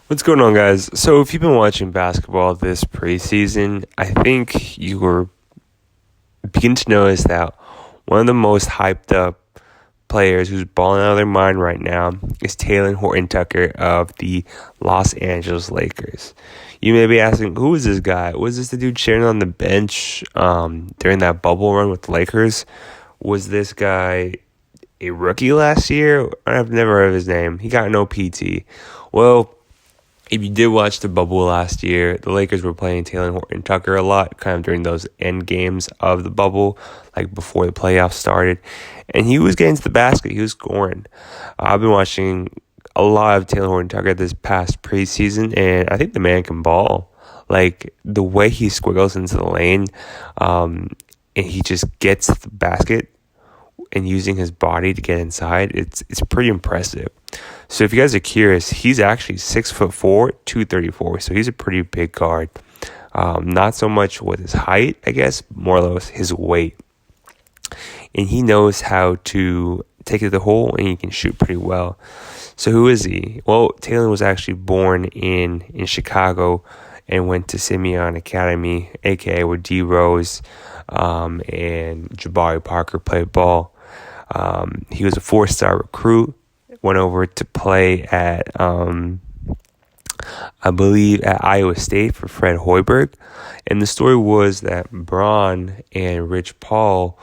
What's going on, guys? So, if you've been watching basketball this preseason, I think you were begin to notice that one of the most hyped up players who's balling out of their mind right now is Talen Horton Tucker of the Los Angeles Lakers. You may be asking, who is this guy? Was this the dude sharing on the bench during that bubble run with the Lakers? Was this guy a rookie last year? I've never heard of his name. He got no PT. Well, if you did watch the bubble last year, the Lakers were playing Talen Horton Tucker a lot, kind of during those end games of the bubble, like before the playoffs started. And he was getting to the basket. He was scoring. I've been watching a lot of Talen Horton Tucker this past preseason, and I think the man can ball. Like, the way he squiggles into the lane, and he just gets the basket and using his body to get inside, it's pretty impressive. So if you guys are curious, he's actually 6'4", 234. So he's a pretty big guard. Not so much with his height, I guess, more or less his weight. And he knows how to take it to the hole, and he can shoot pretty well. So who is he? Well, Talen was actually born in Chicago and went to Simeon Academy, a.k.a. where D. Rose and Jabari Parker played ball. He was a 4-star recruit, went over to play at, I believe, at Iowa State for Fred Hoiberg. And the story was that Braun and Rich Paul,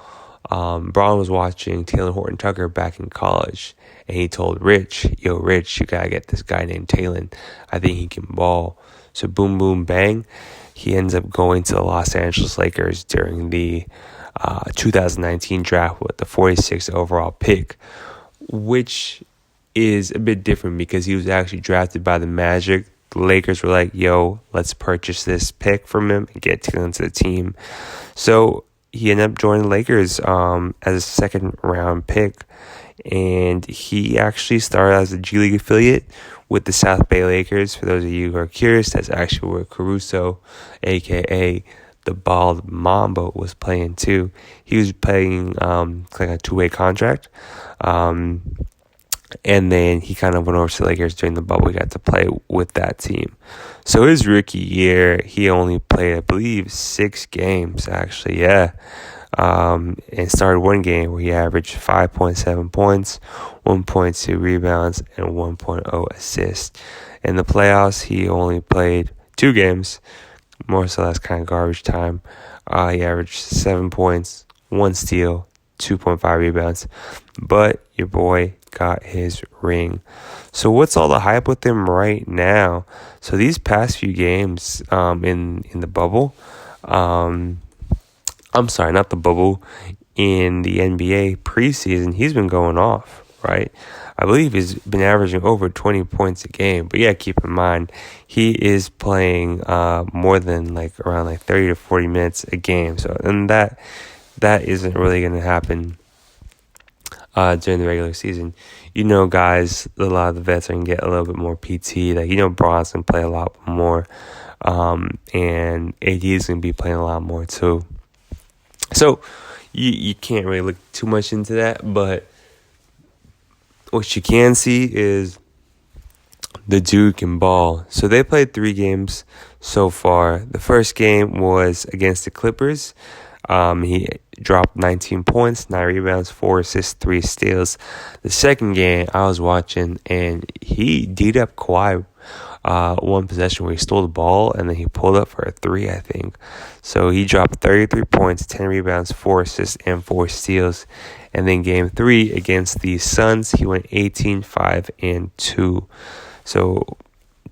Braun was watching Talen Horton Tucker back in college. And he told Rich, yo, Rich, you got to get this guy named Talen. I think he can ball. So boom, boom, bang. He ends up going to the Los Angeles Lakers during the 2019 draft with the 46th overall pick, which is a bit different because he was actually drafted by the Magic. The Lakers were like, yo, let's purchase this pick from him and get Talen to the team. So he ended up joining the Lakers as a second-round pick, and he actually started as a G League affiliate with the South Bay Lakers. For those of you who are curious, that's actually where Caruso, a.k.a. the Bald Mamba, was playing too. He was playing like a two-way contract. And then he kind of went over to the Lakers during the bubble. He got to play with that team. So his rookie year, he only played, I believe, 6 games, actually, yeah. And started one game where he averaged 5.7 points, 1.2 rebounds, and 1.0 assists. In the playoffs, he only played 2 games. More so that's kind of garbage time. He averaged 7 points, 1 steal, 2.5 rebounds. But your boy got his ring. So what's all the hype with him right now? So these past few games in the bubble, I'm sorry, not the bubble, in the NBA preseason, he's been going off, right? I believe he's been averaging over 20 points a game. But yeah, keep in mind, he is playing more than around 30 to 40 minutes a game. So, and that isn't really going to happen during the regular season. Guys, a lot of the vets are going to get a little bit more PT. Bron's going to play a lot more. And AD is going to be playing a lot more too. So, you can't really look too much into that. But what you can see is the dude can ball. So, they played 3 games so far. The first game was against the Clippers. He dropped 19 points, 9 rebounds, 4 assists, 3 steals. The second game I was watching, and he D'd up Kawhi one possession where he stole the ball, and then he pulled up for a 3, I think. So he dropped 33 points, 10 rebounds, 4 assists, and 4 steals. And then game 3 against the Suns, he went 18, 5, and 2. So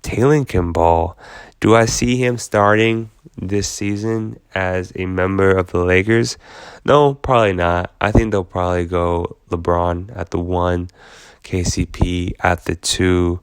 Talen can ball. Do I see him starting this season as a member of the Lakers? No, probably not. I think they'll probably go LeBron at the 1, KCP at the 2.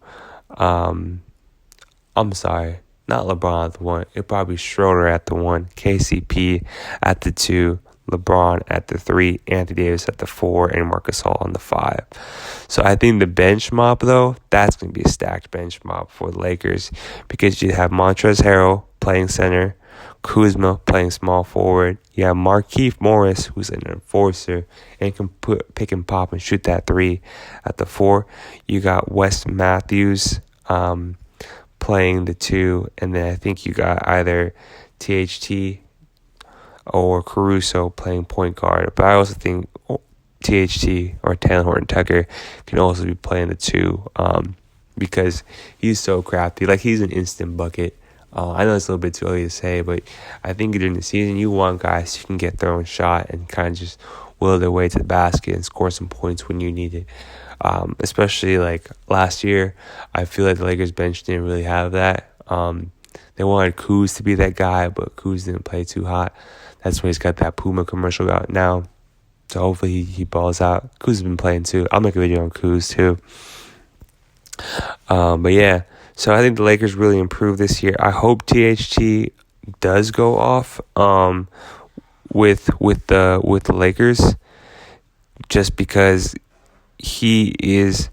I'm sorry, not LeBron at the 1. It'll probably be Schroeder at the 1, KCP at the 2, LeBron at the 3, Anthony Davis at the 4, and Marc Gasol on the 5. So I think the bench mob, though, that's going to be a stacked bench mob for the Lakers, because you have Montrezl Harrell playing center, Kuzma playing small forward. You have Markieff Morris, who's an enforcer and can pick and pop and shoot that 3 at the 4. You got Wes Matthews playing the two, and then I think you got either THT or Caruso playing point guard. But I also think THT or Talen Horton Tucker can also be playing the two, because he's so crafty. Like, he's an instant bucket. I know it's a little bit too early to say, but I think during the season you want guys who can get their own shot and kind of just will their way to the basket and score some points when you need it. Especially like last year, I feel like the Lakers bench didn't really have that. They wanted Kuz to be that guy, but Kuz didn't play too hot. That's why he's got that Puma commercial out now. So hopefully he balls out. Kuz has been playing too. I'll make a video on Kuz too. But yeah, so I think the Lakers really improved this year. I hope THT does go off with the Lakers, just because he is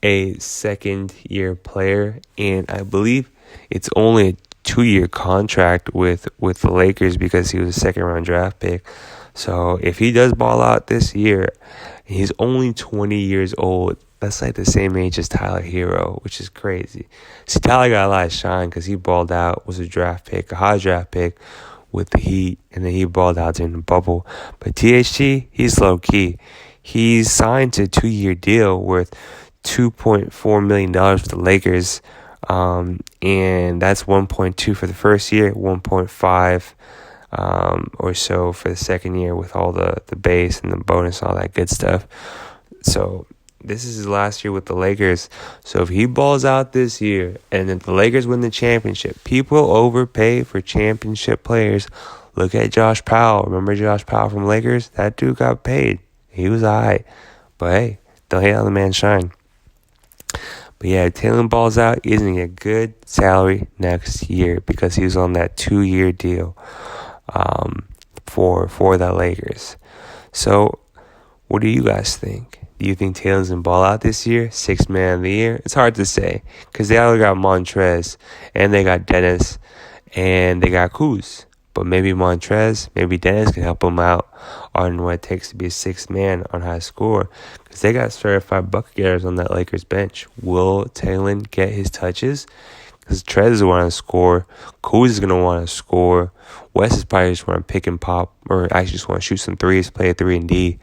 a second-year player, and I believe it's only a 2-year contract with the Lakers because he was a second-round draft pick. So if he does ball out this year, he's only 20 years old. That's like the same age as Tyler Hero, which is crazy. See, Tyler got a lot of shine because he balled out, was a high draft pick with the Heat, and then he balled out during the bubble. But THT, he's low-key. He's signed to a 2-year deal worth $2.4 million with the Lakers, and that's 1.2 for the first year, 1.5 or so for the second year with all the base and the bonus and all that good stuff. So this is his last year with the Lakers. So if he balls out this year and if the Lakers win the championship, people overpay for championship players. Look at Josh Powell. Remember Josh Powell from Lakers? That dude got paid. He was all right. But hey, don't hate on the man shine. But yeah, Talen balls out. He's going to get good salary next year because he was on that 2-year deal for the Lakers. So what do you guys think? Do you think Talen's going to ball out this year? 6th man of the year? It's hard to say because they already got Montrez and they got Dennis and they got Kuz. But maybe Montrez, maybe Dennis can help him out on what it takes to be a 6th man on how to score. Because they got certified bucket getters on that Lakers bench. Will Talen get his touches? Because Trez is going to score. Kuz is going to want to score. Wes is probably just want to pick and pop, or actually just want to shoot some threes, play a 3-and-D.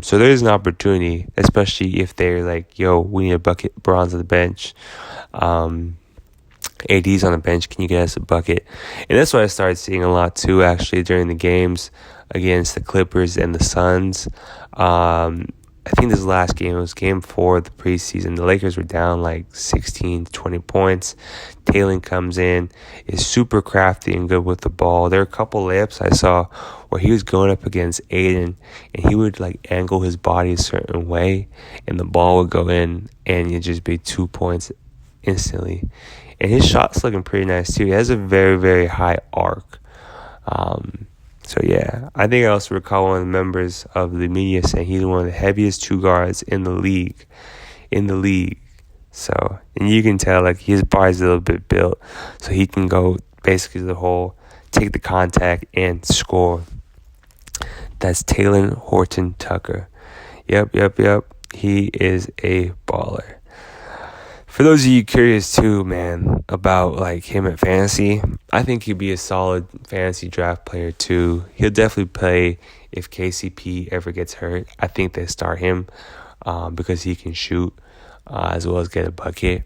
So there is an opportunity, especially if they're like, yo, we need a bucket, bronze on the bench. AD's on the bench, can you get us a bucket? And that's what I started seeing a lot too, actually, during the games against the Clippers and the Suns. I think this last game, it was game 4 of the preseason. The Lakers were down like 16 to 20 points. Talen comes in, is super crafty and good with the ball. There are a couple layups I saw where he was going up against Aiden, and he would like angle his body a certain way, and the ball would go in, and it'd just be 2 points instantly. And his shot's looking pretty nice too. He has a very, very high arc. So yeah, I think I also recall one of the members of the media saying he's one of the heaviest 2 guards in the league. So, and you can tell like his body's a little bit built, so he can go basically the hole, take the contact, and score. That's Talen Horton Tucker. Yep. He is a baller. For those of you curious too, man, about like him at fantasy, I think he'd be a solid fantasy draft player too. He'll definitely play if KCP ever gets hurt. I think they start him because he can shoot as well as get a bucket.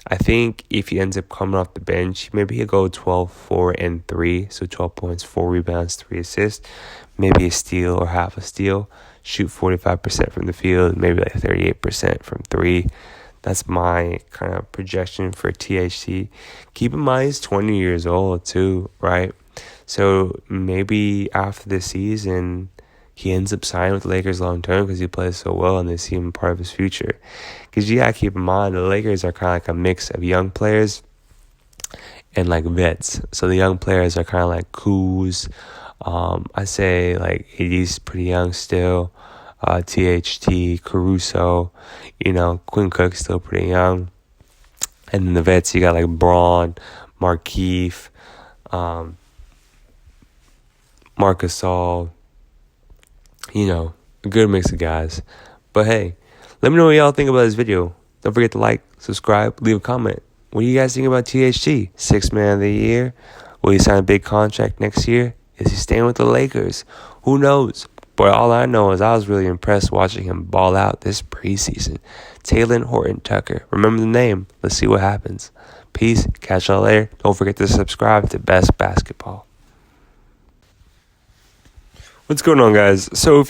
I think if he ends up coming off the bench, maybe he'll go 12, 4, and 3. So 12 points, 4 rebounds, 3 assists, maybe a steal or half a steal. Shoot 45% from the field, maybe like 38% from 3. That's my kind of projection for THT. Keep in mind, he's 20 years old too, right? So maybe after this season, he ends up signing with the Lakers long term because he plays so well and they see him part of his future. Because you gotta keep in mind, the Lakers are kind of like a mix of young players and like vets. So the young players are kind of like Kuz. I say like AD's pretty young still. THT, Caruso, Quinn Cook's still pretty young. And then the vets, you got like Braun, Markieff, Marcus Gasol, a good mix of guys. But hey, let me know what y'all think about this video. Don't forget to like, subscribe, leave a comment. What do you guys think about THT? Sixth man of the year? Will he sign a big contract next year? Is he staying with the Lakers? Who knows? But all I know is I was really impressed watching him ball out this preseason. Talen Horton Tucker. Remember the name. Let's see what happens. Peace. Catch y'all later. Don't forget to subscribe to Best Basketball. What's going on, guys? So if